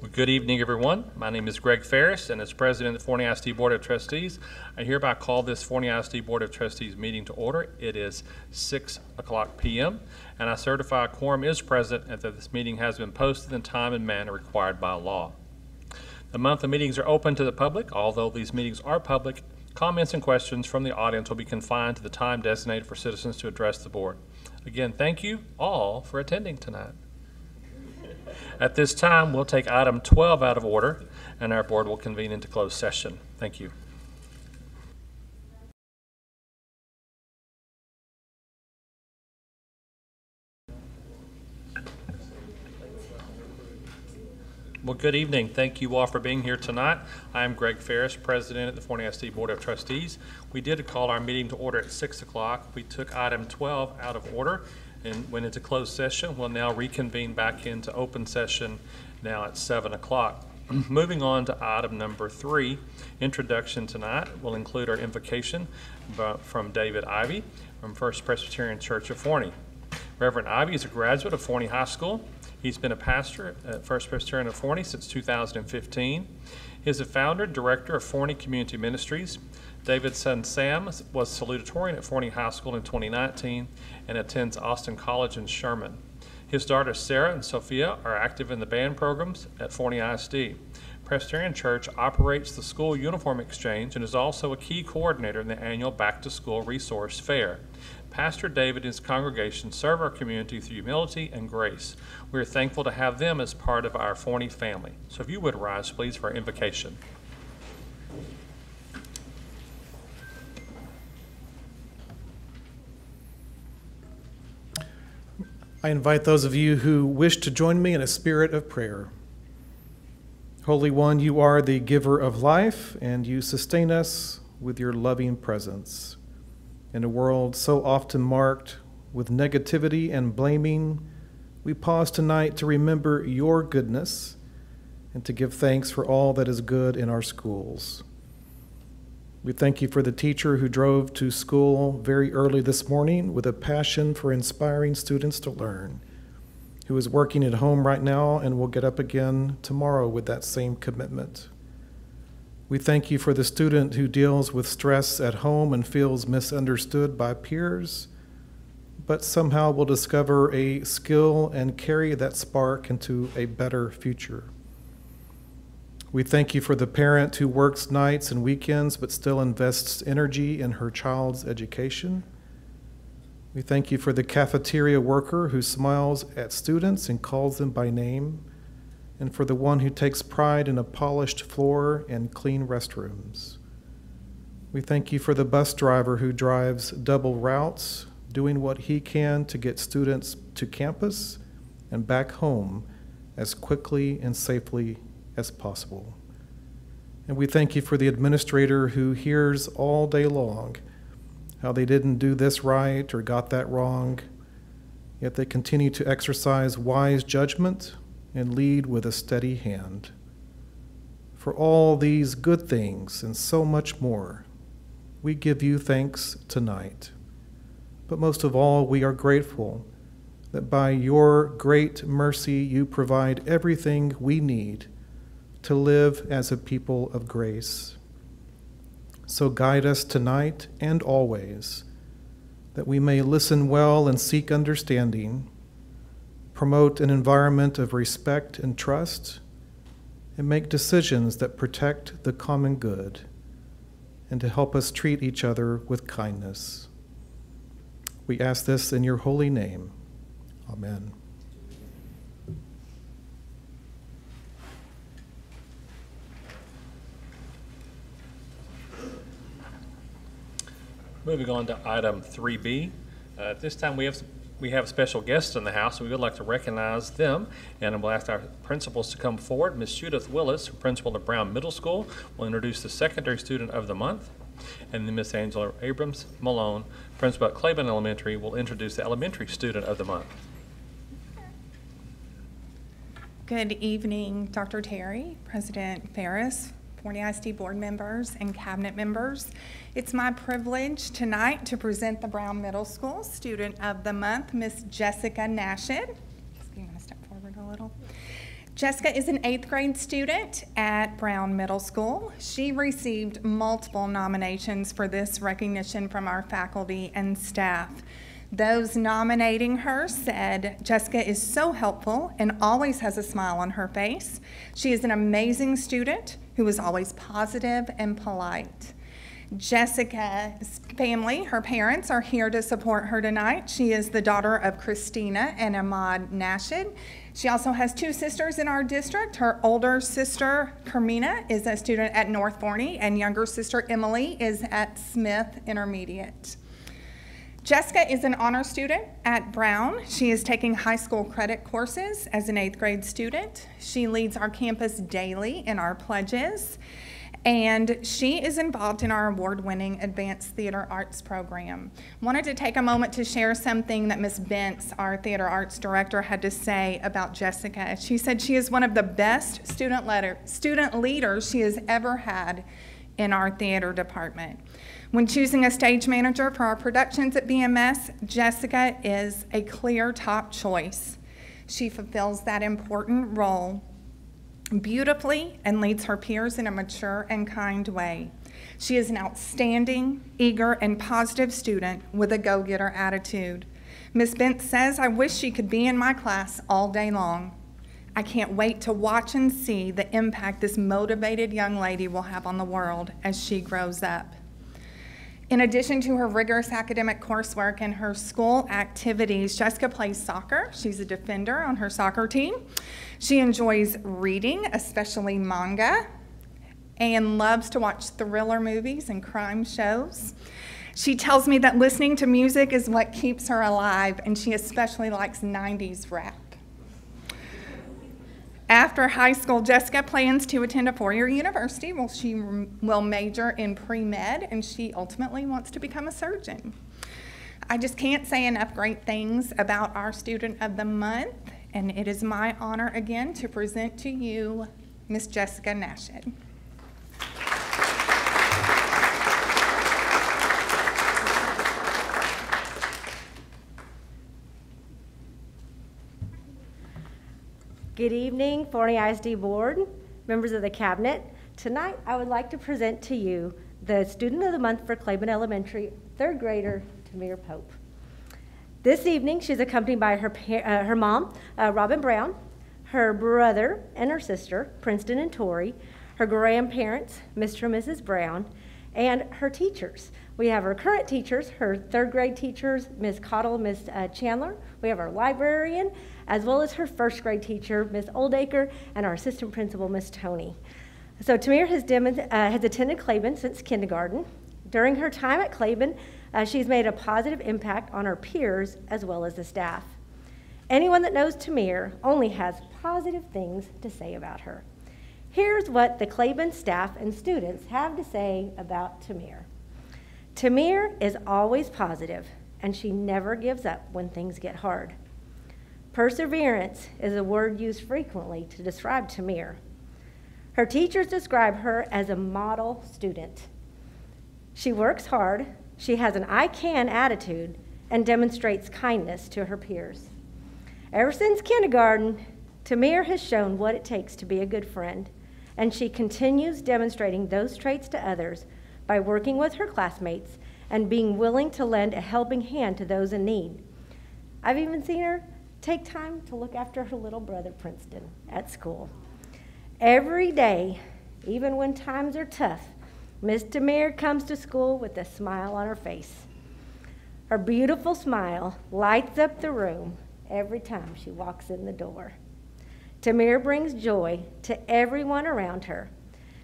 Well, good evening, everyone. My name is Greg Ferris, and as President of the Forney ISD Board of Trustees, I hereby call this Forney ISD Board of Trustees meeting to order. It is 6:00 p.m., and I certify a quorum is present and that this meeting has been posted in time and manner required by law. The monthly meetings are open to the public. Although these meetings are public, comments and questions from the audience will be confined to the time designated for citizens to address the board. Again, thank you all for attending tonight. At this time, we'll take item 12 out of order, and our board will convene into closed session. Thank you. Well, good evening. Thank you all for being here tonight. I am Greg Ferris, President of the Forney ISD Board of Trustees. We did call our meeting to order at 6 o'clock. We took item 12 out of order and went into closed session. We'll now reconvene back into open session now at 7 o'clock. Moving on to item number 3, introduction tonight will include our invocation from David Ivy from First Presbyterian Church of Forney. Reverend Ivy is a graduate of Forney High School. He's been a pastor at First Presbyterian of Forney since 2015. He is the founder and director of Forney Community Ministries. David's son Sam was salutatorian at Forney High School in 2019 and attends Austin College in Sherman. His daughters Sarah and Sophia are active in the band programs at Forney ISD. Presbyterian Church operates the school uniform exchange and is also a key coordinator in the annual Back to School Resource Fair. Pastor David and his congregation serve our community through humility and grace. We are thankful to have them as part of our Forney family. So if you would rise, please, for our invocation. I invite those of you who wish to join me in a spirit of prayer. Holy One, you are the giver of life, and you sustain us with your loving presence. In a world so often marked with negativity and blaming, we pause tonight to remember your goodness and to give thanks for all that is good in our schools. We thank you for the teacher who drove to school very early this morning with a passion for inspiring students to learn, who is working at home right now and will get up again tomorrow with that same commitment. We thank you for the student who deals with stress at home and feels misunderstood by peers, but somehow will discover a skill and carry that spark into a better future. We thank you for the parent who works nights and weekends but still invests energy in her child's education. We thank you for the cafeteria worker who smiles at students and calls them by name, and for the one who takes pride in a polished floor and clean restrooms. We thank you for the bus driver who drives double routes, doing what he can to get students to campus and back home as quickly and safely as possible. And we thank you for the administrator who hears all day long how they didn't do this right or got that wrong, yet they continue to exercise wise judgment and lead with a steady hand. For all these good things and so much more, we give you thanks tonight. But most of all, we are grateful that by your great mercy you provide everything we need to live as a people of grace. So guide us tonight and always, that we may listen well and seek understanding, promote an environment of respect and trust, and make decisions that protect the common good, and to help us treat each other with kindness. We ask this in your holy name. Amen. Moving on to item 3B. At this time, we have special guests in the house, and we would like to recognize them. And we'll ask our principals to come forward. Ms. Judith Willis, principal of Brown Middle School, will introduce the secondary student of the month. And then Ms. Angela Abrams Malone, principal at Claiborne Elementary, will introduce the elementary student of the month. Good evening, Dr. Terry, President Ferris, Forney ISD board members and cabinet members. It's my privilege tonight to present the Brown Middle School Student of the Month, Miss Jessica Nashid. Just give me a minute. little. Jessica is an 8th grade student at Brown Middle School. She received multiple nominations for this recognition from our faculty and staff. Those nominating her said, "Jessica is so helpful and always has a smile on her face. She is an amazing student who is always positive and polite." Jessica's family, her parents, are here to support her tonight. She is the daughter of Christina and Ahmad Nashid. She also has 2 sisters in our district. Her older sister, Carmina, is a student at North Forney, and younger sister, Emily, is at Smith Intermediate. Jessica is an honor student at Brown. She is taking high school credit courses as an 8th grade student. She leads our campus daily in our pledges, and she is involved in our award-winning Advanced Theater Arts program. Wanted to take a moment to share something that Ms. Bentz, our theater arts director, had to say about Jessica. She said she is one of the best student leaders she has ever had in our theater department. When choosing a stage manager for our productions at BMS, Jessica is a clear top choice. She fulfills that important role beautifully and leads her peers in a mature and kind way. She is an outstanding, eager, and positive student with a go-getter attitude. Ms. Bent says, "I wish she could be in my class all day long. I can't wait to watch and see the impact this motivated young lady will have on the world as she grows up." In addition to her rigorous academic coursework and her school activities, Jessica plays soccer. She's a defender on her soccer team. She enjoys reading, especially manga, and loves to watch thriller movies and crime shows. She tells me that listening to music is what keeps her alive, and she especially likes 90s rap. After high school, Jessica plans to attend a 4-year university. Well, she will major in pre-med, and she ultimately wants to become a surgeon. I just can't say enough great things about our Student of the Month, and it is my honor again to present to you Miss Jessica Nashid. Good evening, Forney ISD Board, members of the Cabinet. Tonight, I would like to present to you the Student of the Month for Claiborne Elementary, 3rd grader, Tamir Pope. This evening, she's accompanied by her mom, Robin Brown, her brother and her sister, Princeton and Tori, her grandparents, Mr. and Mrs. Brown, and her teachers. We have our current teachers, her 3rd grade teachers, Ms. Cottle and Ms. Chandler. We have our librarian, as well as her 1st grade teacher, Ms. Oldacre, and our assistant principal, Ms. Tony. So Tamir has attended Claiborne since kindergarten. During her time at Claiborne, she's made a positive impact on her peers as well as the staff. Anyone that knows Tamir only has positive things to say about her. Here's what the Claiborne staff and students have to say about Tamir. Tamir is always positive, and she never gives up when things get hard. Perseverance is a word used frequently to describe Tamir. Her teachers describe her as a model student. She works hard, she has an I can attitude, and demonstrates kindness to her peers. Ever since kindergarten, Tamir has shown what it takes to be a good friend, and she continues demonstrating those traits to others by working with her classmates and being willing to lend a helping hand to those in need. I've even seen her take time to look after her little brother, Princeton, at school. Every day, even when times are tough, Miss Tamir comes to school with a smile on her face. Her beautiful smile lights up the room every time she walks in the door. Tamir brings joy to everyone around her.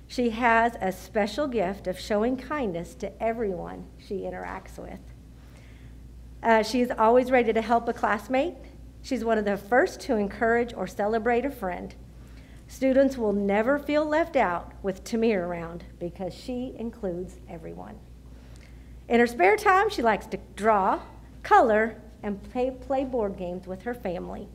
She has a special gift of showing kindness to everyone she interacts with. She is always ready to help a classmate. She's one of the first to encourage or celebrate a friend. Students will never feel left out with Tamir around because she includes everyone. In her spare time, she likes to draw, color, and play board games with her family.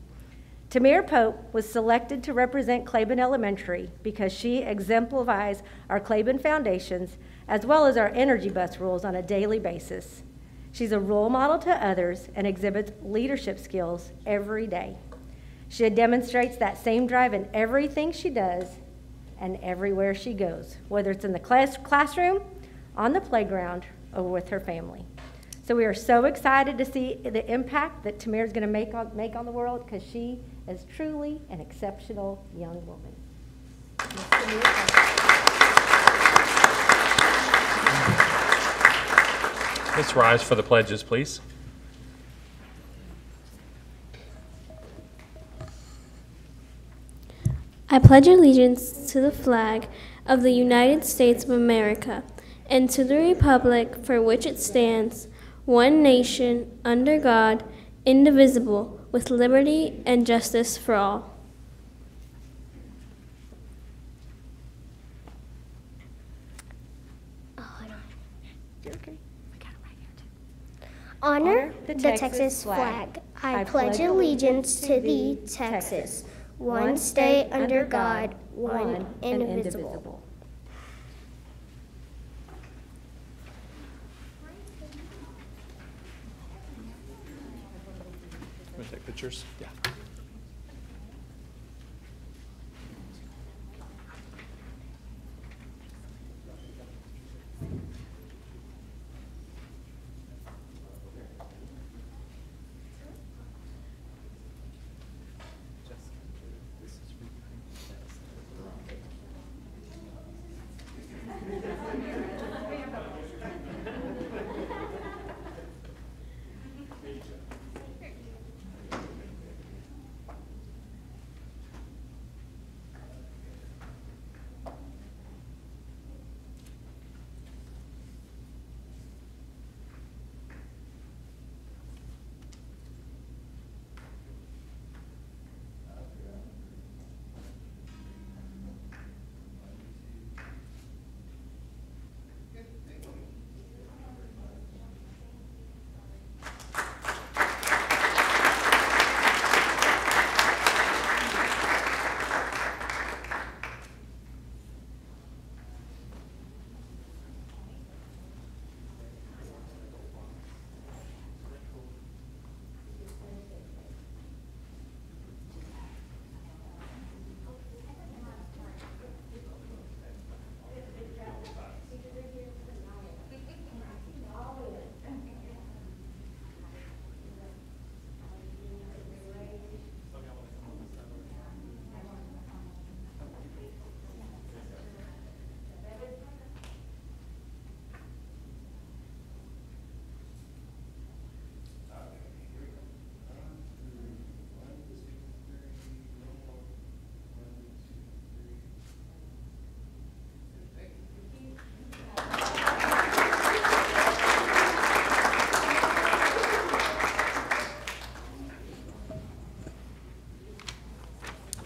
Tamir Pope was selected to represent Claiborne Elementary because she exemplifies our Claiborne foundations as well as our energy bus rules on a daily basis. She's a role model to others and exhibits leadership skills every day. She demonstrates that same drive in everything she does and everywhere she goes, whether it's in the classroom, on the playground, or with her family. So we are so excited to see the impact that Tamir is going to make on the world, because she is truly an exceptional young woman. Let's rise for the pledges, please. I pledge allegiance to the flag of the United States of America and to the republic for which it stands, one nation, under God, indivisible, with liberty and justice for all. Honor the Texas flag. I pledge allegiance to thee, Texas, one state under God, one and indivisible. Want to take pictures? Yeah.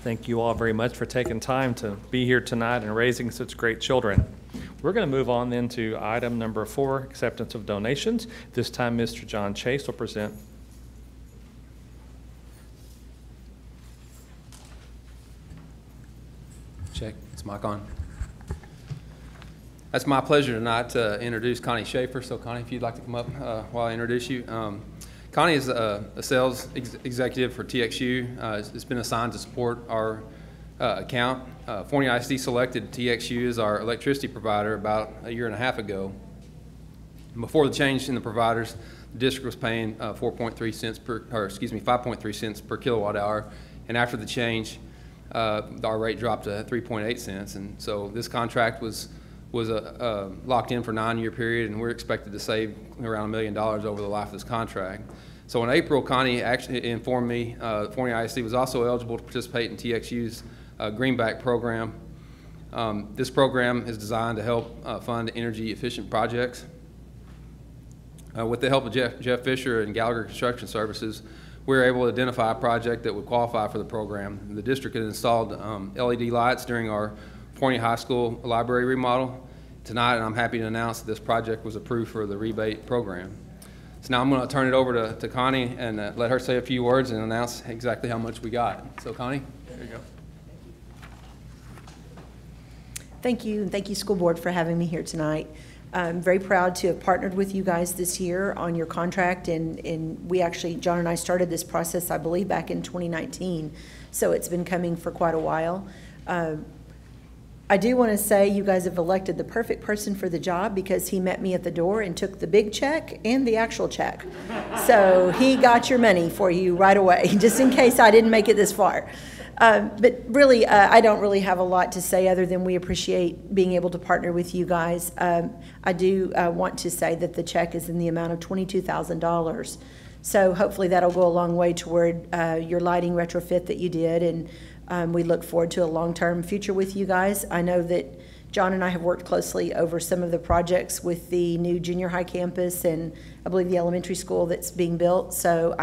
Thank you all very much for taking time to be here tonight and raising such great children. We're going to move on then to item number 4, acceptance of donations. This time, Mr. John Chase will present. Check. Is mic on? That's my pleasure tonight to introduce Connie Schaefer. So, Connie, if you'd like to come up while I introduce you. Connie is a sales executive for TXU. It's been assigned to support our account. Forney ISD selected TXU as our electricity provider about a year and a half ago. Before the change in the providers, the district was paying 5.3 cents per kilowatt hour, and after the change, our rate dropped to 3.8 cents. And so this contract was locked in for a 9-year period, and we're expected to save around $1 million over the life of this contract. So in April, Connie actually informed me Forney ISD was also eligible to participate in TXU's GREENBACK program. This program is designed to help fund energy-efficient projects. With the help of Jeff Fisher and Gallagher Construction Services, we were able to identify a project that would qualify for the program. The district had installed LED lights during our Forney High School library remodel tonight, and I'm happy to announce that this project was approved for the rebate program. So now I'm going to turn it over to Connie and let her say a few words and announce exactly how much we got. So, Connie, there you go. Thank you, and thank you, School Board, for having me here tonight. I'm very proud to have partnered with you guys this year on your contract, and we actually, John and I started this process, I believe, back in 2019, so it's been coming for quite a while. I do want to say you guys have elected the perfect person for the job because he met me at the door and took the big check and the actual check. So he got your money for you right away, just in case I didn't make it this far. But really, I don't really have a lot to say other than we appreciate being able to partner with you guys. I do want to say that the check is in the amount of $22,000. So hopefully that'll go a long way toward your lighting retrofit that you did, and we look forward to a long-term future with you guys. I know that John and I have worked closely over some of the projects with the new junior high campus and I believe the elementary school that's being built. So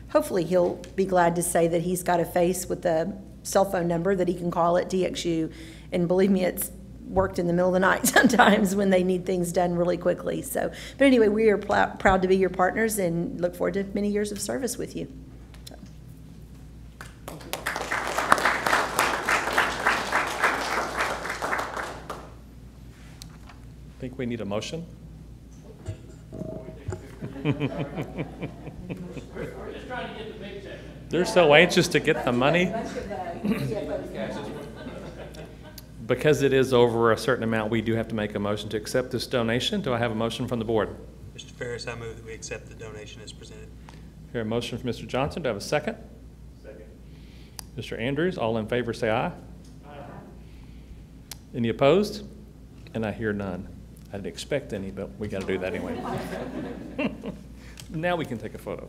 hopefully he'll be glad to say that he's got a face with a cell phone number that he can call at DXU. And believe me, it's worked in the middle of the night sometimes when they need things done really quickly. So, but anyway, we are proud to be your partners and look forward to many years of service with you. I think we need a motion. They're so anxious to get the money. Because it is over a certain amount, we do have to make a motion to accept this donation. Do I have a motion from the board? Mr. Ferris, I move that we accept the donation as presented. Here, a motion from Mr. Johnson. Do I have a second? Second. Mr. Andrews, all in favor say aye. Aye. Any opposed? And I hear none. I didn't expect any, but we got to do that anyway. Now we can take a photo.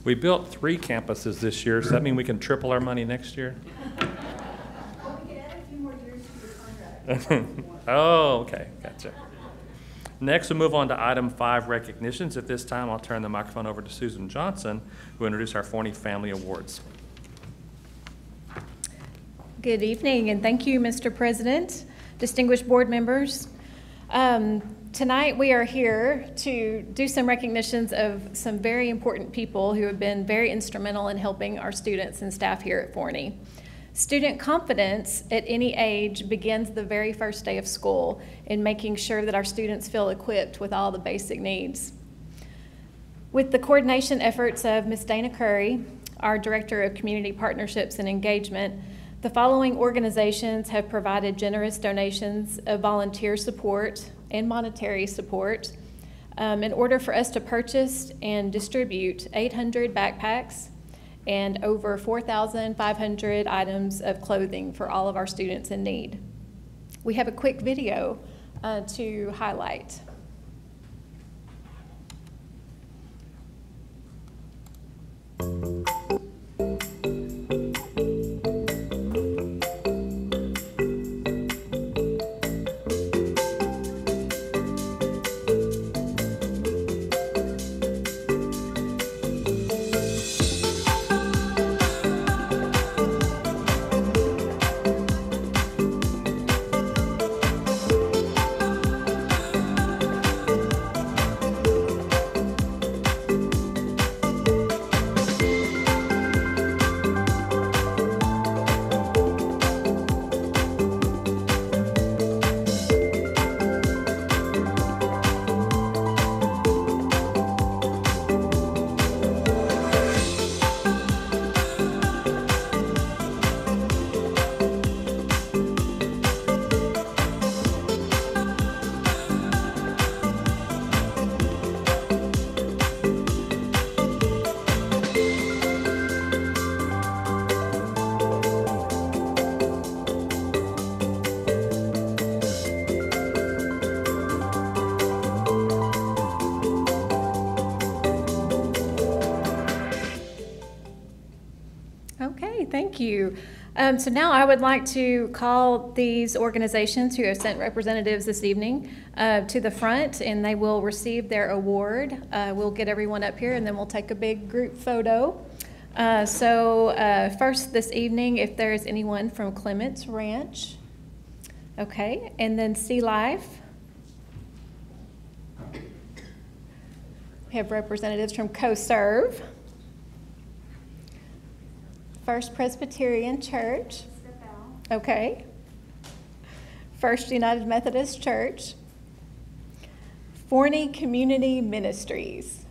We built 3 campuses this year. Does that mean we can triple our money next year? Well, we can add a few more years to your contract. Oh, okay, gotcha. Next, we'll move on to item 5, recognitions. At this time, I'll turn the microphone over to Susan Johnson, who will introduce our Forney Family Awards. Good evening, and thank you, Mr. President, distinguished board members. Tonight we are here to do some recognitions of some very important people who have been very instrumental in helping our students and staff here at Forney. Student confidence at any age begins the very first day of school in making sure that our students feel equipped with all the basic needs. With the coordination efforts of Ms. Dana Curry, our Director of Community Partnerships and Engagement, the following organizations have provided generous donations of volunteer support and monetary support in order for us to purchase and distribute 800 backpacks and over 4,500 items of clothing for all of our students in need. We have a quick video to highlight. Okay, thank you. So now I would like to call these organizations who have sent representatives this evening to the front, and they will receive their award. We'll get everyone up here, and then we'll take a big group photo. First this evening, if there's anyone from Clements Ranch. Okay, and then Sea Life. We have representatives from CoServe. First Presbyterian Church. Okay. First United Methodist Church. Forney Community Ministries.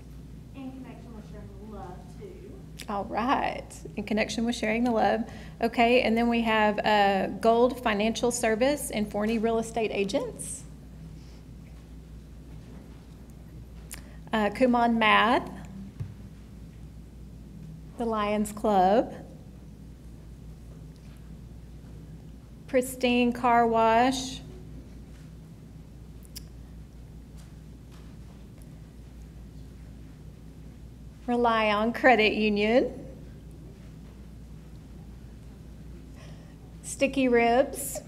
In connection with sharing the love, too. All right. In connection with sharing the love. Okay, and then we have Gold Financial Service and Forney Real Estate Agents. Kumon Math. The Lions Club. Pristine Car Wash. Rely on Credit Union. Sticky Ribs.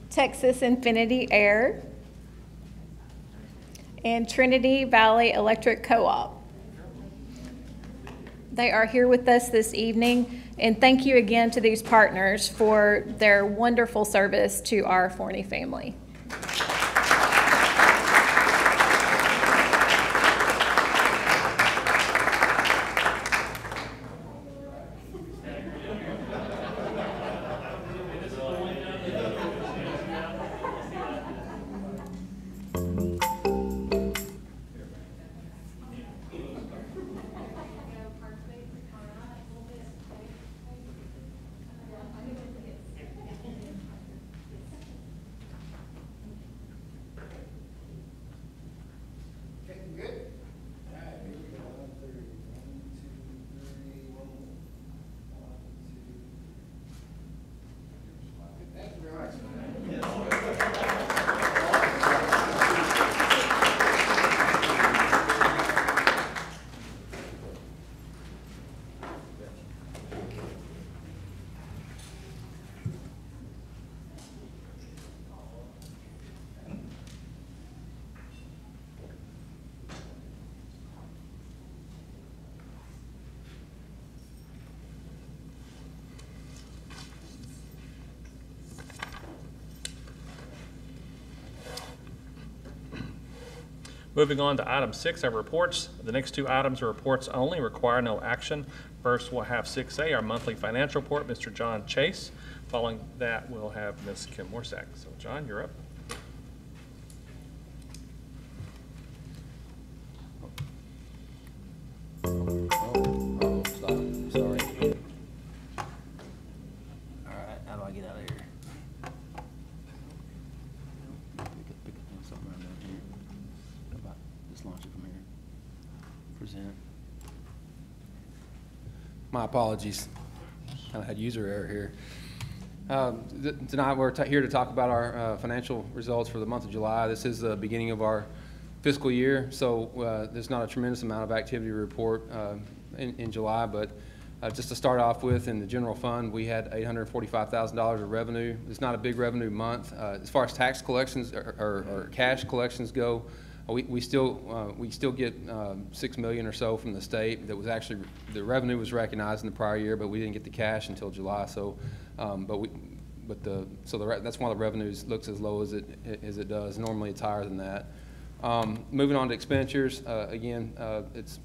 Texas Infinity Air. And Trinity Valley Electric Co-op. They are here with us this evening, and thank you again to these partners for their wonderful service to our Forney family. Moving on to item 6, our reports. The next 2 items are reports only, require no action. First, we'll have 6A, our monthly financial report, Mr. John Chase. Following that, we'll have Ms. Kim Morsack. So, John, you're up. Stop. Sorry. All right, how do I get out of here? Pick up something around down here. How about just launch it from here? Present. My apologies. Kind of had user error here. Tonight we're here to talk about our financial results for the month of July. This is the beginning of our fiscal year, so there's not a tremendous amount of activity to report in July, but just to start off with, in the general fund, we had $845,000 of revenue. It's not a big revenue month. As far as tax collections or cash collections go, we still get $6 million or so from the state. That was actually, the revenue was recognized in the prior year, but we didn't get the cash until July. So, that's why the revenues looks as low as it does. Normally, it's higher than that. Moving on to expenditures, again, it's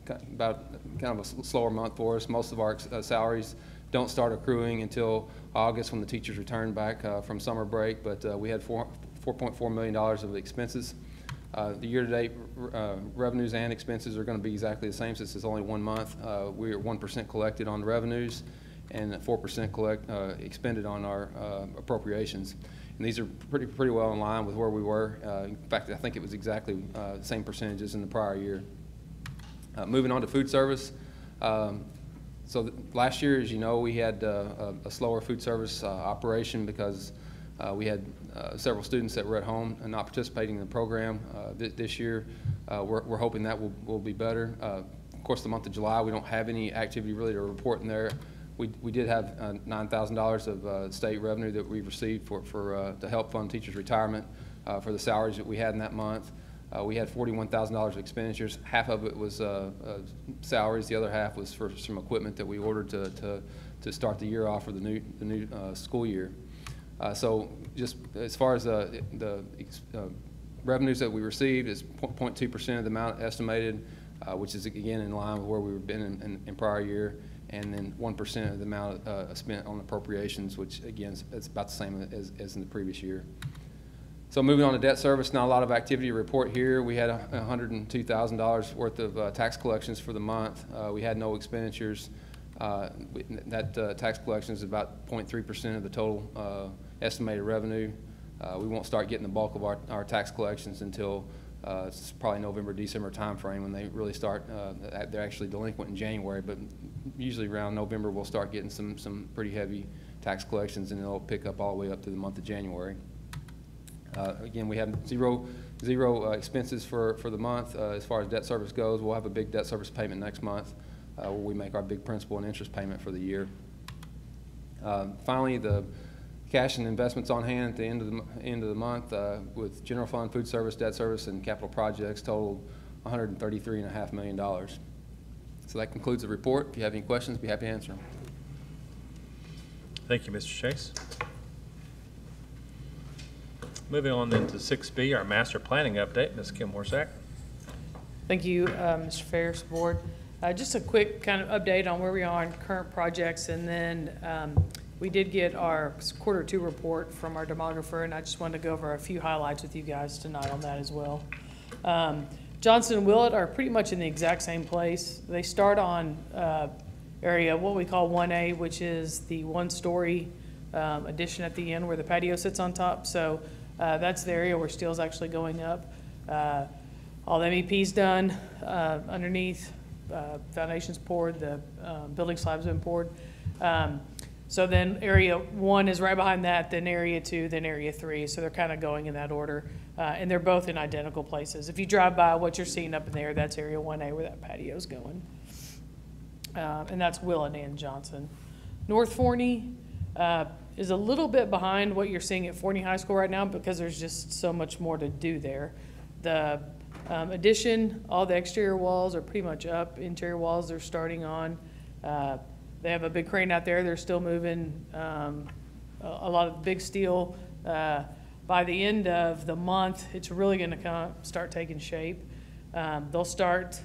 about kind of a slower month for us. Most of our salaries don't start accruing until August when the teachers return back from summer break, but we had $4.4 million of expenses. The year-to-date revenues and expenses are going to be exactly the same since it's only 1 month. We are 1% collected on revenues and 4% expended on our appropriations. And these are pretty well in line with where we were. In fact, I think it was exactly the same percentages in the prior year. Moving on to food service. Last year, as you know, we had a slower food service operation because we had several students that were at home and not participating in the program. This year, we're hoping that will be better. Of course, the month of July, we don't have any activity really to report in there We did have $9,000 of state revenue that we received to help fund teachers' retirement for the salaries that we had in that month. We had $41,000 of expenditures. Half of it was salaries. The other half was for some equipment that we ordered to start the year off for the new school year. So just as far as the revenues that we received is 0.2% of the amount estimated, which is again in line with where we've been in prior year, and then 1% of the amount spent on appropriations, which again is about the same as in the previous year. So moving on to debt service, not a lot of activity to report here. We had $102,000 worth of tax collections for the month. We had no expenditures. That tax collection is about 0.3% of the total estimated revenue. We won't start getting the bulk of our tax collections until it's probably November, December timeframe when they really start. They're actually delinquent in January, but usually around November we'll start getting some pretty heavy tax collections, and it'll pick up all the way up to the month of January. Again, we have zero expenses for the month as far as debt service goes. We'll have a big debt service payment next month where we make our big principal and interest payment for the year. Finally, the cash and investments on hand at the end of the month with general fund, food service, debt service, and capital projects totaled $133.5 million. So that concludes the report. If you have any questions, be happy to answer them. Thank you, Mr. Chase. Moving on then to 6B, our master planning update. Ms. Kim Horsack. Thank you, Mr. Ferris, Board. Just a quick kind of update on where we are in current projects, and then we did get our Q2 report from our demographer, and I just wanted to go over a few highlights with you guys tonight on that as well. Johnson and Willett are pretty much in the exact same place. They start on area what we call 1A, which is the one-story addition at the end where the patio sits on top. So that's the area where steel's actually going up. All the MEP's done underneath, foundation's poured, the building slab's been poured. So then area 1 is right behind that, then area 2, then area 3. So they're kind of going in that order. And they're both in identical places. If you drive by what you're seeing up in there, that's area 1A where that patio's going. And that's Willett and Johnson. North Forney is a little bit behind what you're seeing at Forney High School right now because there's just so much more to do there. The addition, all the exterior walls are pretty much up. Interior walls they're starting on. They have a big crane out there. They're still moving a lot of big steel. By the end of the month, it's really going to kind of start taking shape. They'll start,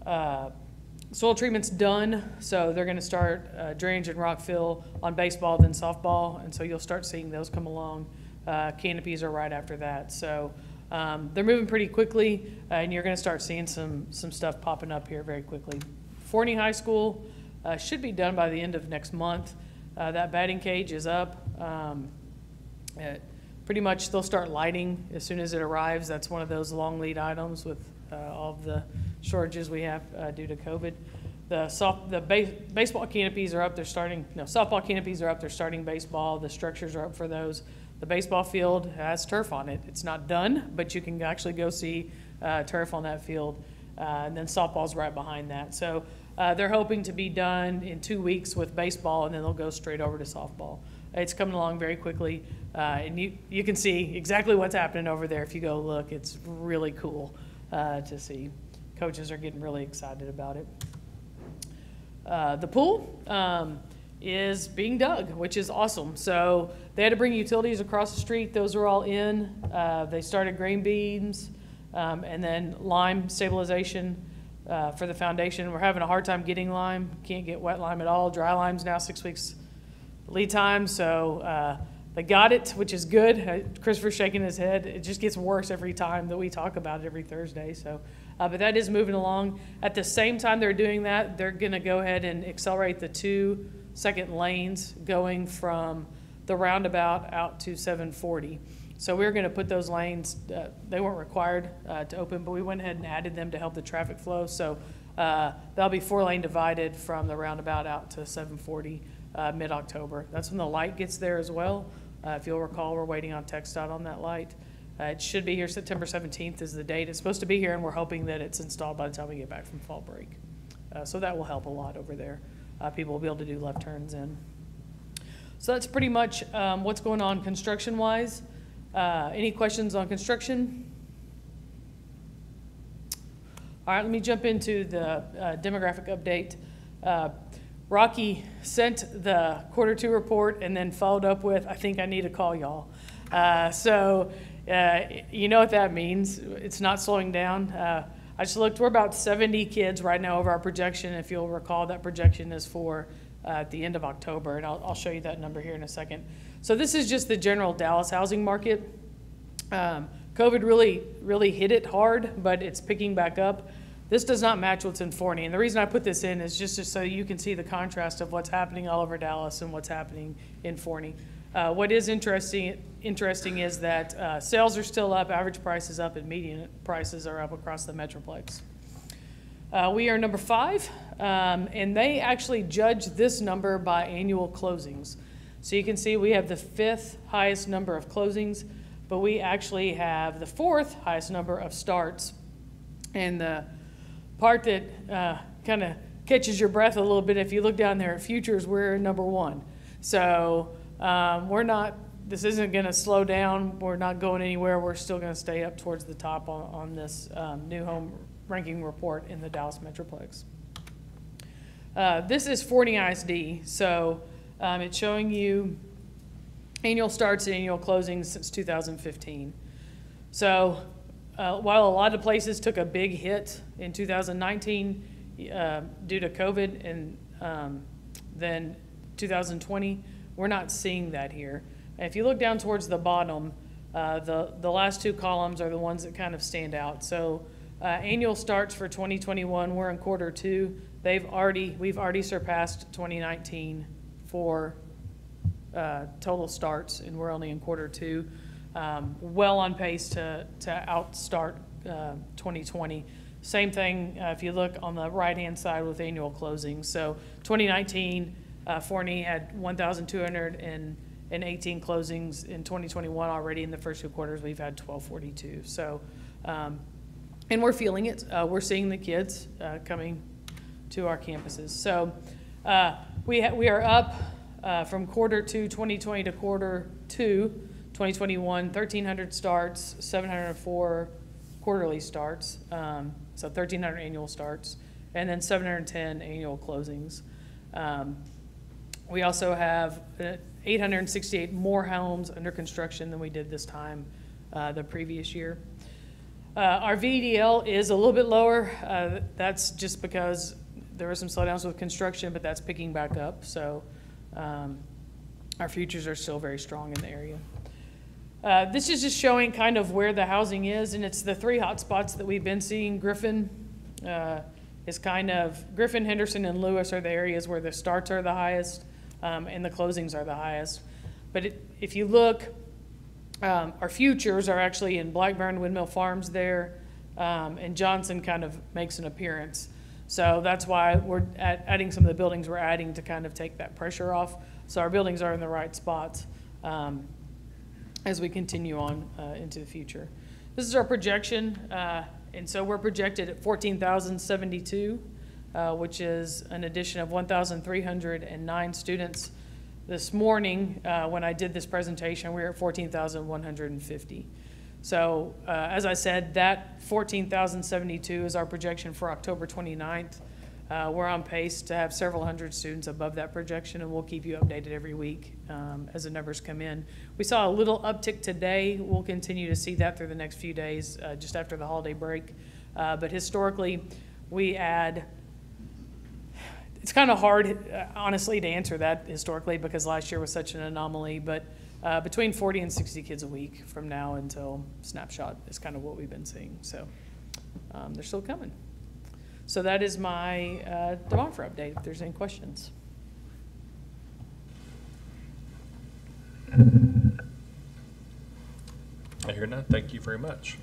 soil treatment's done, so they're going to start drainage and rock fill on baseball, then softball, and so you'll start seeing those come along. Canopies are right after that. So they're moving pretty quickly, and you're going to start seeing some stuff popping up here very quickly. Forney High School should be done by the end of next month. That batting cage is up. Pretty much they'll start lighting as soon as it arrives. That's one of those long lead items with all of the shortages we have due to COVID. Baseball canopies are up. They're starting, no, softball canopies are up. They're starting baseball. The structures are up for those. The baseball field has turf on it. It's not done, but you can actually go see turf on that field. And then softball's right behind that. So they're hoping to be done in 2 weeks with baseball, and then they'll go straight over to softball. It's coming along very quickly, and you can see exactly what's happening over there if you go look. It's really cool to see. Coaches are getting really excited about it. The pool is being dug, which is awesome. So they had to bring utilities across the street. Those are all in. They started grain beams and then lime stabilization for the foundation. We're having a hard time getting lime. Can't get wet lime at all. Dry lime's now 6 weeks lead time. So they got it, which is good. Christopher's shaking his head. It just gets worse every time that we talk about it every Thursday. So, but that is moving along. At the same time they're doing that, they're going to go ahead and accelerate the 2 second lanes going from the roundabout out to 740. So we're going to put those lanes, they weren't required to open, but we went ahead and added them to help the traffic flow. So that'll be 4-lane divided from the roundabout out to 740 mid-October. That's when the light gets there as well. If you'll recall, we're waiting on TxDOT on that light. It should be here September 17th is the date. It's supposed to be here, and we're hoping that it's installed by the time we get back from fall break. So that will help a lot over there. people will be able to do left turns in. So that's pretty much what's going on construction-wise. Any questions on construction? All right, let me jump into the demographic update. Rocky sent the Q2 report and then followed up with, I think I need to call y'all. You know what that means. It's not slowing down. I just looked, we're about 70 kids right now over our projection. If you'll recall, that projection is for at the end of October, and I'll show you that number here in a second. So this is just the general Dallas housing market. COVID really hit it hard, but it's picking back up. This does not match what's in Forney, and the reason I put this in is just so you can see the contrast of what's happening all over Dallas and what's happening in Forney. What is interesting is that sales are still up, average price is up, and median prices are up across the Metroplex. We are number 5, and they actually judge this number by annual closings. So you can see we have the 5th highest number of closings, but we actually have the 4th highest number of starts. And the part that kind of catches your breath a little bit, if you look down there at futures, we're number 1. So this isn't going to slow down. We're not going anywhere. We're still going to stay up towards the top on this new home ranking report in the Dallas Metroplex. This is Forney ISD, so it's showing you annual starts and annual closings since 2015. So while a lot of places took a big hit in 2019 due to COVID, and then 2020, we're not seeing that here. And if you look down towards the bottom, the last 2 columns are the ones that kind of stand out. So annual starts for 2021, we're in Q2. We've already surpassed 2019 for total starts, and we're only in Q2. Well on pace to outstart 2020. Same thing if you look on the right-hand side with annual closings. So 2019, Forney had 1,218 closings. In 2021 already in the first 2 quarters, we've had 1,242. So, and we're feeling it. We're seeing the kids coming to our campuses. So we are up from Q2 2020 to Q2 2021, 1,300 starts, 704 quarterly starts, so 1,300 annual starts, and then 710 annual closings. We also have 868 more homes under construction than we did this time the previous year. Our VDL is a little bit lower. That's just because there were some slowdowns with construction, but that's picking back up. So our futures are still very strong in the area. This is just showing kind of where the housing is, and it's the 3 hot spots that we've been seeing. Griffin, Henderson, and Lewis are the areas where the starts are the highest and the closings are the highest. But if you look, our futures are actually in Blackburn, Windmill Farms there, and Johnson kind of makes an appearance. So that's why we're adding some of the buildings we're adding to kind of take that pressure off. So our buildings are in the right spots as we continue on into the future. This is our projection, and so we're projected at 14,072, which is an addition of 1,309 students. This morning, when I did this presentation, we were at 14,150. So as I said, that 14,072 is our projection for October 29th. We're on pace to have several hundred students above that projection, and we'll keep you updated every week as the numbers come in. We saw a little uptick today. We'll continue to see that through the next few days, just after the holiday break. But historically, we add, it's kind of hard, honestly, to answer that historically because last year was such an anomaly, but between 40 and 60 kids a week from now until snapshot is kind of what we've been seeing. So they're still coming. So that is my demographic update, if there's any questions. I hear none. Thank you very much.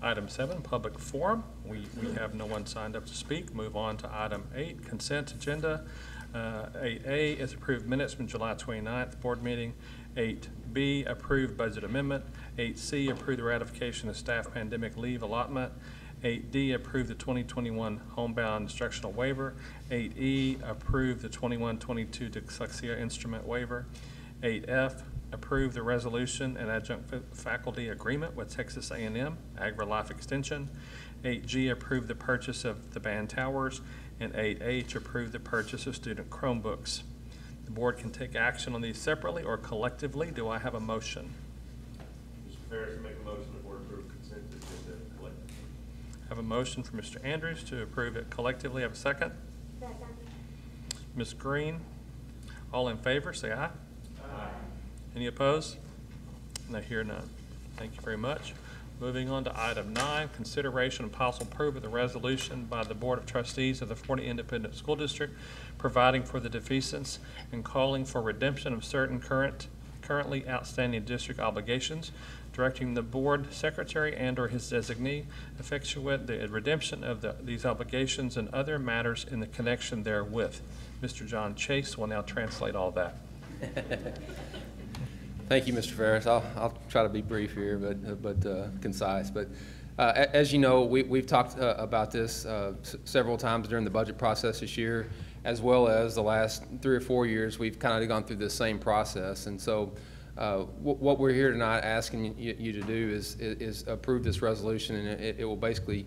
Item 7, public forum. We have no one signed up to speak. Move on to item 8, consent agenda. 8A is approved minutes from July 29th board meeting. 8B, approved budget amendment. 8C, approve the ratification of staff pandemic leave allotment. 8D, approve the 2021 homebound instructional waiver. 8E, approve the 21-22 dyslexia instrument waiver. 8F, approve the resolution and adjunct faculty agreement with Texas A&M Agri-Life Extension. 8G, approve the purchase of the band towers. And 8H, approve the purchase of student Chromebooks. The board can take action on these separately or collectively. Do I have a motion? Mr. Ferris, make a motion the board approve consent agenda collectively. I have a motion from Mr. Andrews to approve it collectively. Have a second? Second. Ms. Green, all in favor, say aye. Aye. Any opposed? And I hear none. Thank you very much. Moving on to item 9, consideration and possible approval of the resolution by the Board of Trustees of the Forney Independent School District providing for the defeasance and calling for redemption of certain currently outstanding district obligations, directing the board secretary and or his designee effectuate the redemption of these obligations and other matters in the connection therewith. Mr. John Chase will now translate all that. Thank you, Mr. Ferris. I'll try to be brief here, but concise. But as you know, we've talked about this several times during the budget process this year, as well as the last 3 or 4 years. We've kind of gone through this same process, and so what we're here tonight asking you to do is approve this resolution, and it will basically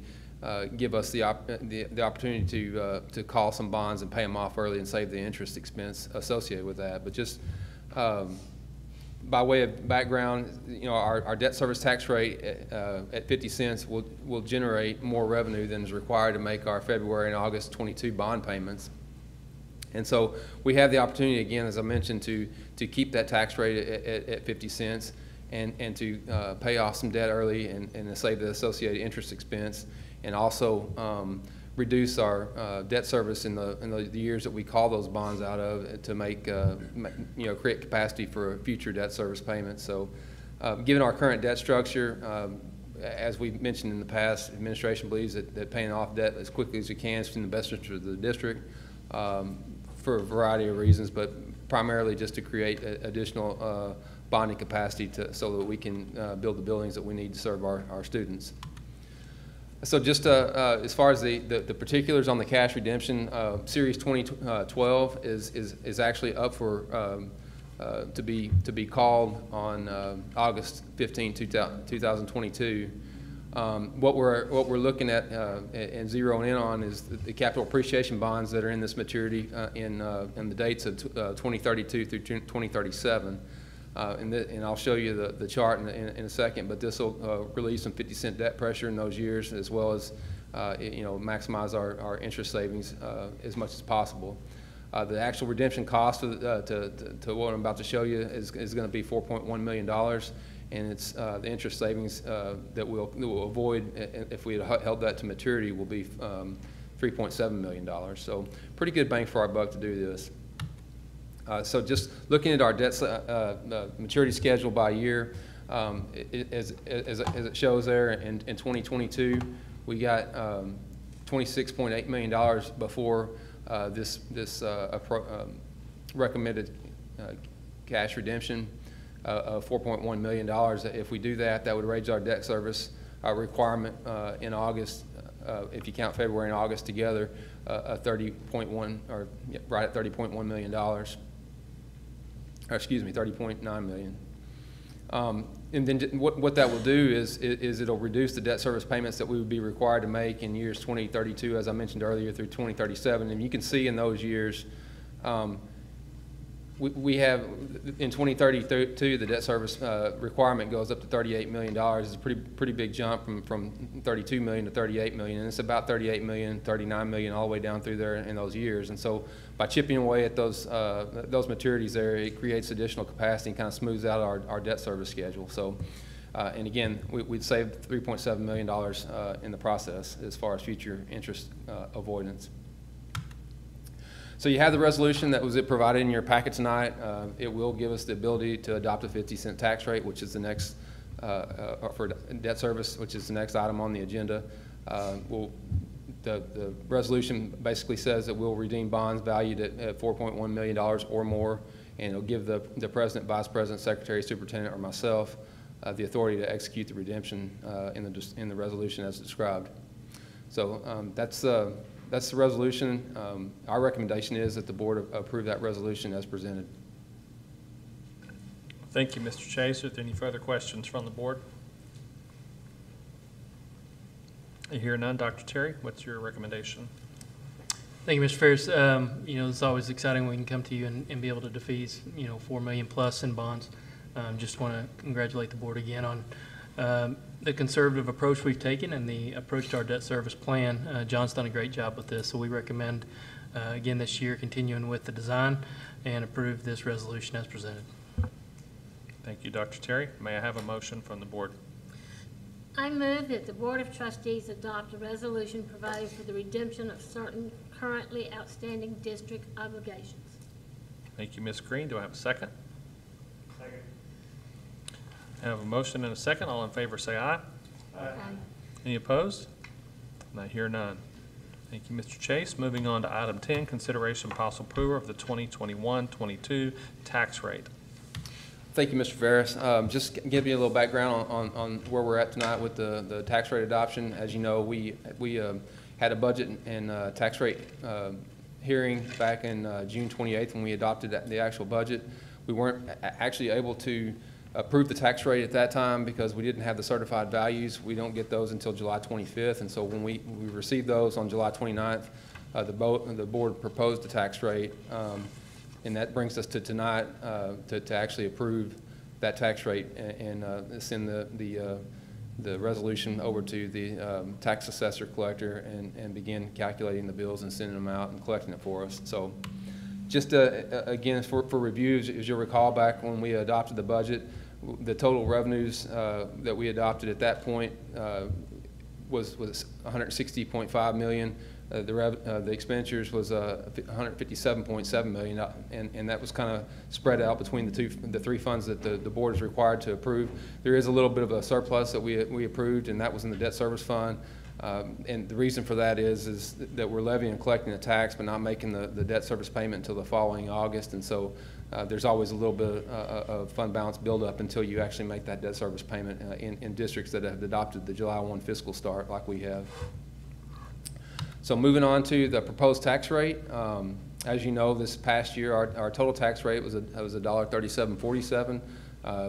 give us the opportunity to call some bonds and pay them off early and save the interest expense associated with that. But just by way of background, you know, our debt service tax rate at 50 cents will generate more revenue than is required to make our February and August 22 bond payments. And so we have the opportunity, again, as I mentioned, to keep that tax rate at 50 cents and to pay off some debt early and to save the associated interest expense, and also reduce our debt service in the years that we call those bonds out of to make, create capacity for future debt service payments. So given our current debt structure, as we've mentioned in the past, administration believes that paying off debt as quickly as we can is in the best interest of the district for a variety of reasons, but primarily just to create additional bonding capacity so that we can build the buildings that we need to serve our students. So just as far as the particulars on the cash redemption, Series 2012 is actually up for to be called on August 15, 2022. What we're looking at and zeroing in on is the capital appreciation bonds that are in this maturity in the dates of 2032 through 2037. And I'll show you the chart in a second, but this will release some 50-cent debt pressure in those years, as well as maximize our interest savings as much as possible. The actual redemption cost to what I'm about to show you is going to be $4.1 million, and it's the interest savings that we'll avoid if we had held that to maturity will be $3.7 million. So pretty good bang for our buck to do this. So just looking at our debt maturity schedule by year, as it shows there, in 2022, we got $26.8 million before this recommended cash redemption of $4.1 million. If we do that, that would raise our debt service requirement in August, if you count February and August together, right at $30.1 million. Or excuse me, $30.9 million. And then what that will do is it'll reduce the debt service payments that we would be required to make in years 2032, as I mentioned earlier, through 2037. And you can see in those years, we have, in 2032, the debt service requirement goes up to $38 million. It's a pretty big jump from $32 million to $38 million, and it's about $38 million, $39 million all the way down through there in those years. And so by chipping away at those maturities there, it creates additional capacity and kind of smooths out our debt service schedule. So, and again, we'd save $3.7 million in the process as far as future interest avoidance. So you have the resolution that was provided in your packet tonight. It will give us the ability to adopt a 50-cent tax rate, which is the next, for debt service, which is the next item on the agenda. The resolution basically says that we'll redeem bonds valued at $4.1 million or more, and it'll give the president, vice president, secretary, superintendent, or myself the authority to execute the redemption in the resolution as described. So that's the resolution. Our recommendation is that the board approve that resolution as presented. Thank you, Mr. Chase. Are there any further questions from the board? I hear none. Dr. Terry, what's your recommendation? Thank you, Mr. Ferris. It's always exciting when we can come to you and be able to defease, $4 million plus in bonds. Just want to congratulate the board again on the conservative approach we've taken and the approach to our debt service plan. John's done a great job with this, so we recommend, again this year, continuing with the design and approve this resolution as presented. Thank you, Dr. Terry. May I have a motion from the board? I move that the Board of Trustees adopt a resolution providing for the redemption of certain currently outstanding district obligations. Thank you, Ms. Green. Do I have a second? Second. I have a motion and a second. All in favor say aye. Aye. Any opposed? And I hear none. Thank you, Mr. Chase. Moving on to item 10, consideration possible approval of the 2021-22 tax rate. Thank you, Mr. Ferris. Just give you a little background on where we're at tonight with the tax rate adoption. As you know, we had a budget and tax rate hearing back in June 28th when we adopted the actual budget. We weren't actually able to approve the tax rate at that time because we didn't have the certified values. We don't get those until July 25th, and so when we received those on July 29th, the board proposed the tax rate. And that brings us to tonight to actually approve that tax rate and send the resolution over to the tax assessor collector and begin calculating the bills and sending them out and collecting it for us. So just again, for review, as you'll recall back when we adopted the budget, the total revenues that we adopted at that point was $160.5 million. The expenditures was $157.7 million, and that was kind of spread out between the three funds that the board is required to approve. There is a little bit of a surplus that we approved, and that was in the debt service fund. And the reason for that is that we're levying and collecting the tax, but not making the debt service payment until the following August, and so there's always a little bit of fund balance buildup until you actually make that debt service payment in districts that have adopted the July 1 fiscal start like we have. So moving on to the proposed tax rate, as you know, this past year our total tax rate was $1.3747.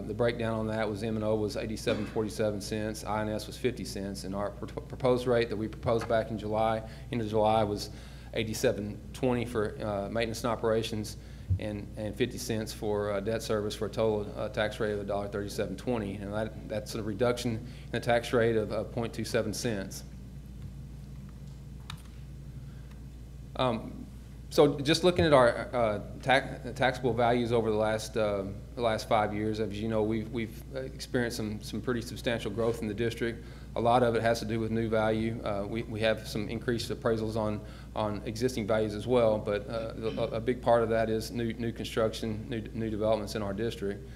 The breakdown on that was M&O was 87.47 cents, INS was 50 cents, and our proposed rate that we proposed back in July, end of July, was 87.20 for maintenance and operations, and 50 cents for debt service, for a total tax rate of $1.3720, and that's a reduction in the tax rate of 0.27 cents. So just looking at our taxable values over the last 5 years, as you know, we've experienced some pretty substantial growth in the district. A lot of it has to do with new value. We have some increased appraisals on existing values as well, but a big part of that is new construction, new developments in our district.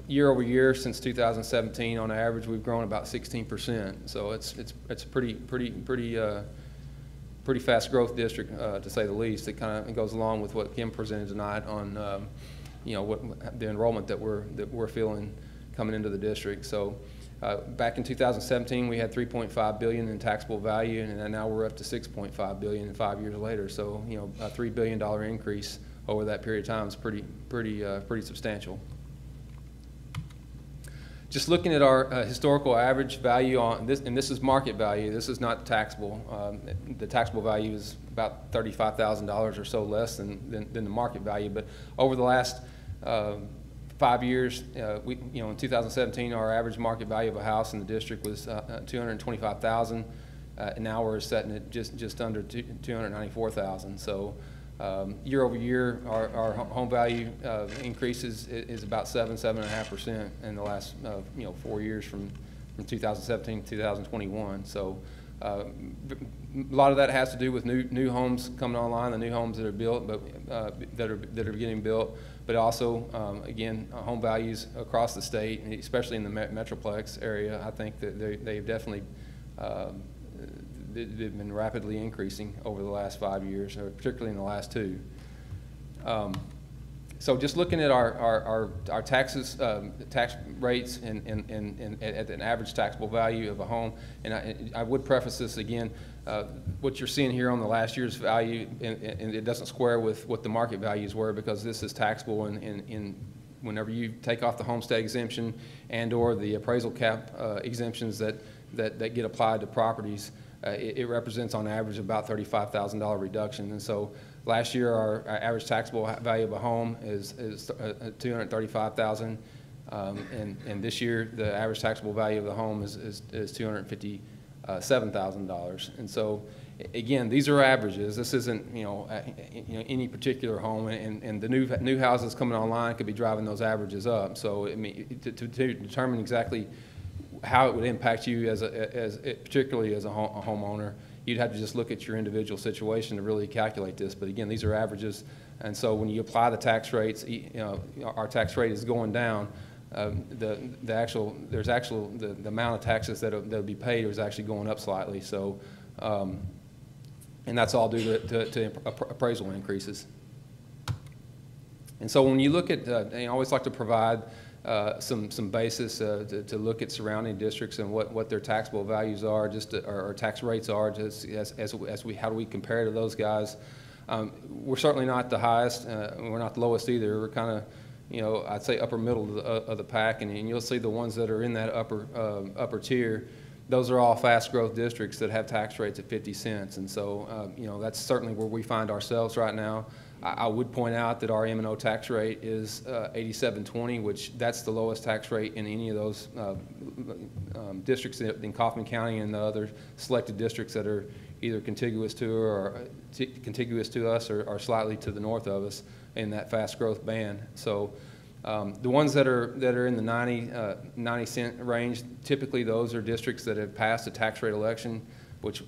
Year over year, since 2017, on average, we've grown about 16%. So it's a pretty fast growth district, to say the least. It kind of goes along with what Kim presented tonight on, what the enrollment that we're feeling coming into the district. So back in 2017, we had $3.5 billion in taxable value, and now we're up to $6.5 billion 5 years later. So a $3 billion increase over that period of time is pretty substantial. Just looking at our historical average value on this, and this is market value, this is not taxable. The taxable value is about $35,000 or so less than the market value. But over the last 5 years, in 2017, our average market value of a house in the district was $225,000, and now we're setting it just under $294,000. So year over year, our home value increases is about 7.5% in the last 4 years from 2017 to 2021. So a lot of that has to do with new homes coming online, the new homes that are built, but that are getting built. But also, again, home values across the state, especially in the Metroplex area, I think that they've definitely they've been rapidly increasing over the last 5 years, particularly in the last 2. So just looking at our taxes, tax rates and at an average taxable value of a home, and I would preface this again, what you're seeing here on the last year's value, and it doesn't square with what the market values were, because this is taxable in whenever you take off the homestead exemption and or the appraisal cap exemptions that get applied to properties. It represents on average about $35,000 reduction. And so last year our average taxable value of a home is $235,000, and this year the average taxable value of the home is $257,000. And so again, these are averages. This isn't any particular home, and the new houses coming online could be driving those averages up. So I mean, to determine exactly how it would impact you particularly as a homeowner, you'd have to just look at your individual situation to really calculate this. But again, these are averages, and so when you apply the tax rates, our tax rate is going down. The amount of taxes that'll be paid is actually going up slightly. So, and that's all due to appraisal increases. And so when you look at, I always like to provide some basis to look at surrounding districts and what their taxable values are, or tax rates are, just how do we compare to those guys. We're certainly not the highest. We're not the lowest either. We're kind of, I'd say upper middle of the pack, and you'll see the ones that are in that upper tier. Those are all fast growth districts that have tax rates at 50 cents, and so that's certainly where we find ourselves right now. I would point out that our M&O tax rate is 87.20, which that's the lowest tax rate in any of those districts in Kaufman County and the other selected districts that are either contiguous to us or slightly to the north of us in that fast growth band. So the ones that are in the 90 cent range, typically those are districts that have passed a tax rate election, which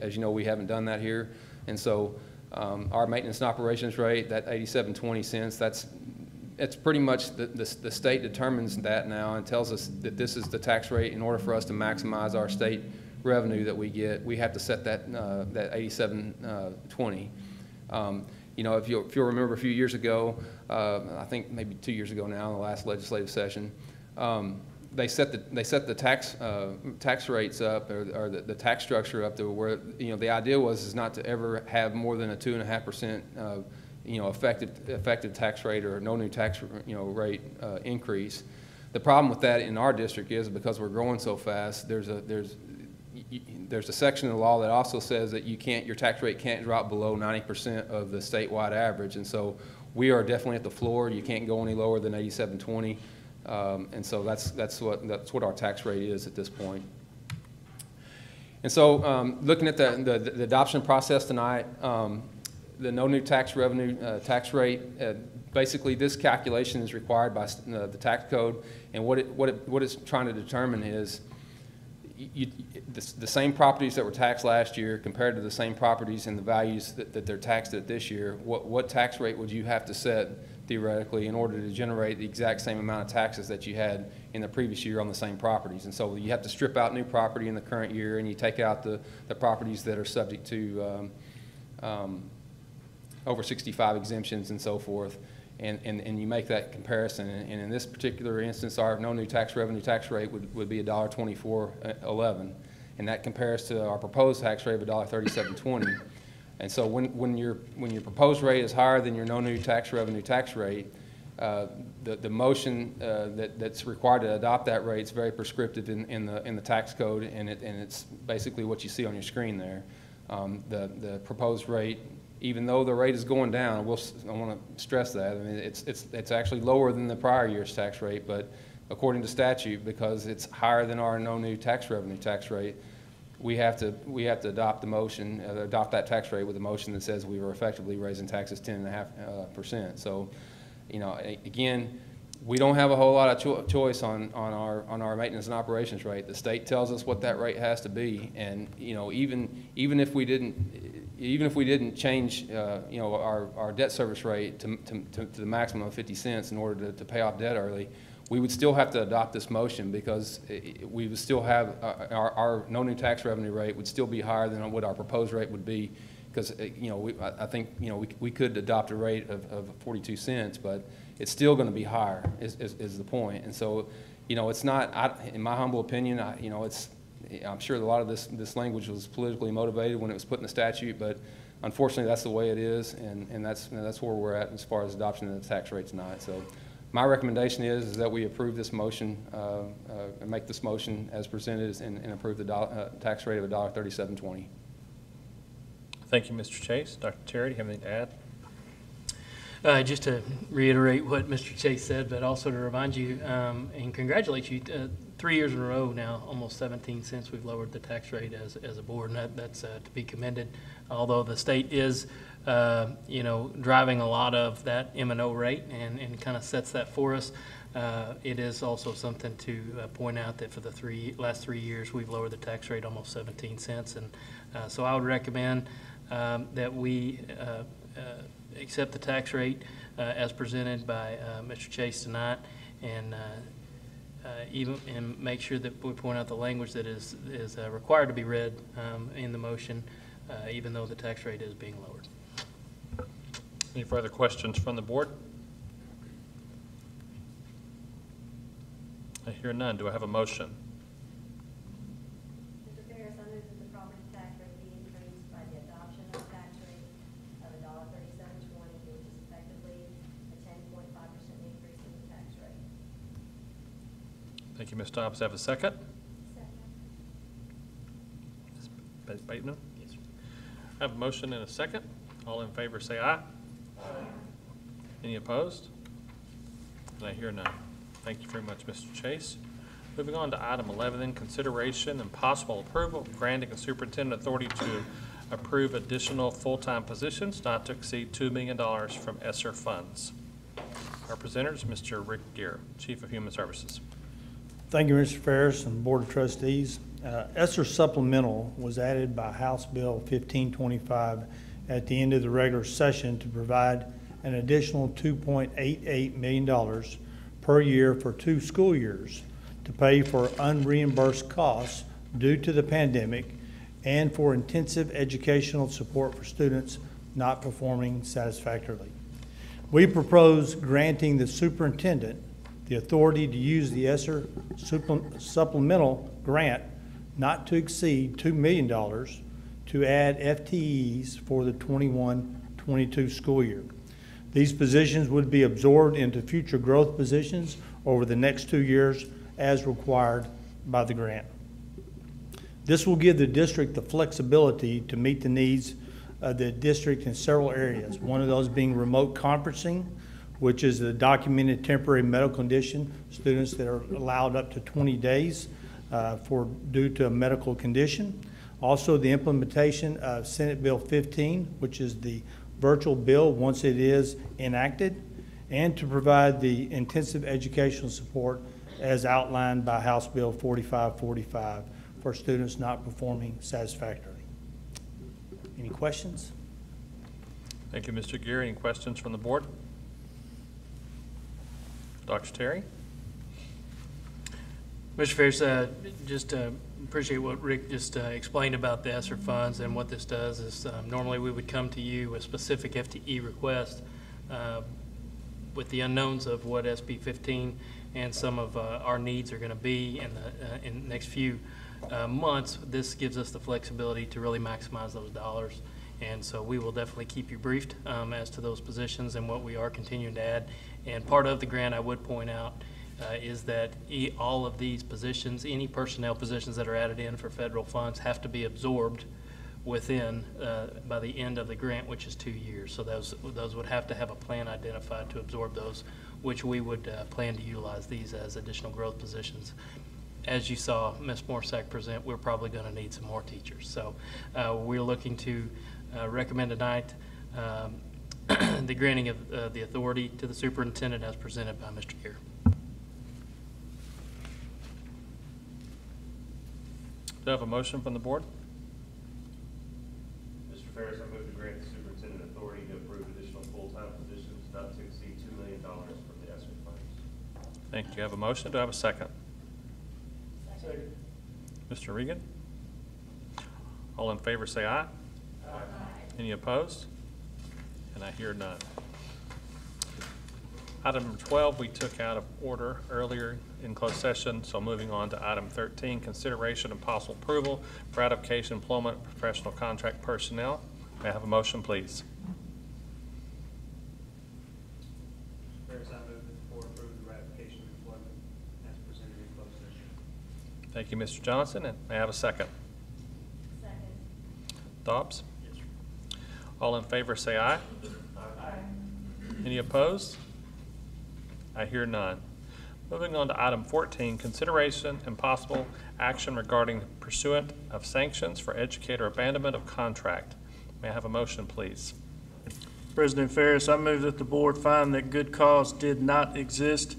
as you know, we haven't done that here. And so our maintenance and operations rate, that 87.20 cents, it's pretty much the state determines that now and tells us that this is the tax rate. In order for us to maximize our state revenue that we get, we have to set that 87.20. If you'll remember a few years ago, I think maybe 2 years ago now, in the last legislative session, they set the tax rates up, or the tax structure up to where the idea is not to ever have more than a 2.5% effective tax rate or no new tax rate increase. The problem with that in our district is because we're growing so fast, there's a section of the law that also says that your tax rate can't drop below 90% of the statewide average, and so we are definitely at the floor. You can't go any lower than 87.20. And so that's what our tax rate is at this point. And so looking at the adoption process tonight, the no new tax revenue tax rate, basically this calculation is required by the tax code, and what it's trying to determine is the same properties that were taxed last year compared to the same properties and the values that they're taxed at this year. What tax rate would you have to set theoretically in order to generate the exact same amount of taxes that you had in the previous year on the same properties? And so you have to strip out new property in the current year, and you take out the properties that are subject to over 65 exemptions and so forth, and you make that comparison. And in this particular instance, our no new tax revenue tax rate would be $1.2411, and that compares to our proposed tax rate of $1.3720. And so when your proposed rate is higher than your no new tax revenue tax rate, the motion that's required to adopt that rate is very prescriptive in the tax code, and it's basically what you see on your screen there. The proposed rate, even though the rate is going down, I want to stress that. I mean, it's actually lower than the prior year's tax rate, but according to statute, because it's higher than our no new tax revenue tax rate, we have to adopt the motion, adopt that tax rate with a motion that says we were effectively raising taxes 10.5%. So, again, we don't have a whole lot of choice on our maintenance and operations rate. The state tells us what that rate has to be, and even if we didn't change our debt service rate to the maximum of 50 cents in order to pay off debt early, we would still have to adopt this motion because we would still have our no new tax revenue rate would still be higher than what our proposed rate would be because, I think, we could adopt a rate of 42 cents, but it's still going to be higher is the point. And so, it's not, in my humble opinion, I'm sure a lot of this language was politically motivated when it was put in the statute, but unfortunately, that's the way it is, and that's where we're at as far as adoption of the tax rate tonight. So my recommendation is that we approve this motion, and make this motion as presented and approve the tax rate of $1.3720. Thank you, Mr. Chase. Dr. Terry, do you have anything to add? Just to reiterate what Mr. Chase said, but also to remind you and congratulate you, 3 years in a row now, almost 17 cents we've lowered the tax rate as a board, and that's to be commended. Although the state is, driving a lot of that M&O rate and kind of sets that for us, it is also something to point out that for the last 3 years, we've lowered the tax rate almost 17 cents. And so I would recommend that we accept the tax rate as presented by Mr. Chase tonight, and and make sure that we point out the language that is required to be read in the motion, even though the tax rate is being lowered. Any further questions from the board? I hear none. Do I have a motion? Mr. Ferris, I move that the property tax rate be increased by the adoption of a tax rate of $1.3720, which is effectively a 10.5% increase in the tax rate. Thank you, Ms. Dobbs. Have a second? Ms. Bateman? Yes, sir. I have a motion and a second. All in favor say aye. Aye. Any opposed? And I hear none. Thank you very much, Mr. Chase. Moving on to item 11, then, consideration and possible approval of granting a superintendent authority to approve additional full-time positions not to exceed $2 million from ESSER funds. Our presenter is Mr. Rick Gear, Chief of Human Services. Thank you, Mr. Ferris and Board of Trustees. ESSER supplemental was added by House Bill 1525 at the end of the regular session to provide an additional $2.88 million per year for 2 school years to pay for unreimbursed costs due to the pandemic and for intensive educational support for students not performing satisfactorily. We propose granting the superintendent the authority to use the ESSER supplemental grant not to exceed $2 million to add FTEs for the 21-22 school year. These positions would be absorbed into future growth positions over the next 2 years as required by the grant. This will give the district the flexibility to meet the needs of the district in several areas, one of those being remote conferencing, which is a documented temporary medical condition, students that are allowed up to 20 days due to a medical condition. Also, the implementation of Senate Bill 15, which is the virtual bill once it is enacted, and to provide the intensive educational support as outlined by House Bill 4545 for students not performing satisfactorily. Any questions? Thank you, Mr. Gear. Any questions from the board? Dr. Terry? Mr. Ferris, just appreciate what Rick just explained about the ESSER funds, and what this does is normally we would come to you with specific FTE requests with the unknowns of what SB 15 and some of our needs are going to be in the next few months. This gives us the flexibility to really maximize those dollars, and so we will definitely keep you briefed as to those positions and what we are continuing to add. And part of the grant, I would point out, is that all of these positions, any personnel positions that are added in for federal funds, have to be absorbed within by the end of the grant, which is 2 years. So those would have to have a plan identified to absorb those, which we would plan to utilize these as additional growth positions. As you saw Ms. Morsack present, we're probably going to need some more teachers. So we're looking to recommend tonight the granting of the authority to the superintendent as presented by Mr. Gear. Do I have a motion from the board? Mr. Ferris, I move to grant the superintendent authority to approve additional full-time positions not to exceed $2 million from the ESSER funds. Thank you. I have a motion. Do I have a second? Second. Mr. Regan? All in favor say aye. Aye. Any opposed? And I hear none. Item number 12, we took out of order earlier in closed session, so moving on to item 13, consideration and possible approval for ratification employment of professional contract personnel. May I have a motion, please? Ferris, I move that the board approve the ratification of employment as presented in closed session. Thank you, Mr. Johnson, and may I have a second? Second. Dobbs? All in favor say aye. Aye. Any opposed? I hear none. Moving on to item 14, consideration and possible action regarding pursuant of sanctions for educator abandonment of contract. May I have a motion, please? President Ferris, I move that the board find that good cause did not exist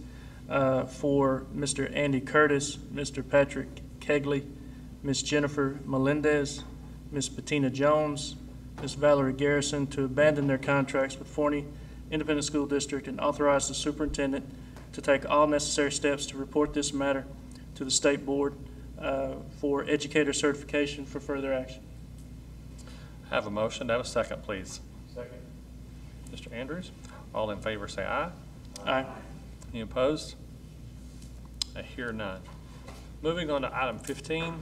for Mr. Andy Curtis, Mr. Patrick Kegley, Ms. Jennifer Melendez, Ms. Bettina Jones, Ms. Valerie Garrison to abandon their contracts with Forney Independent School District and authorize the superintendent to take all necessary steps to report this matter to the state board for educator certification for further action. I have a motion. Have a second, please. Second. Mr. Andrews, all in favor say aye. Aye. Any opposed? I hear none. Moving on to item 15,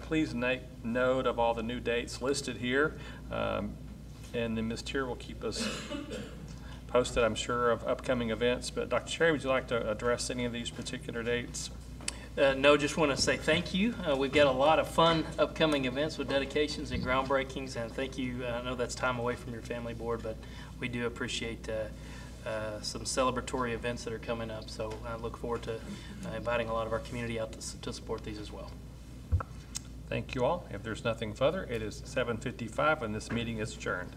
please make note of all the new dates listed here, and then Ms. Tier will keep us posted, I'm sure, of upcoming events. But Dr. Cherry, would you like to address any of these particular dates? No, just want to say thank you. We've got a lot of fun upcoming events with dedications and groundbreakings, and thank you. I know that's time away from your family board, but we do appreciate some celebratory events that are coming up. So I look forward to inviting a lot of our community out to support these as well. Thank you all. If there's nothing further, it is 7:55 and this meeting is adjourned.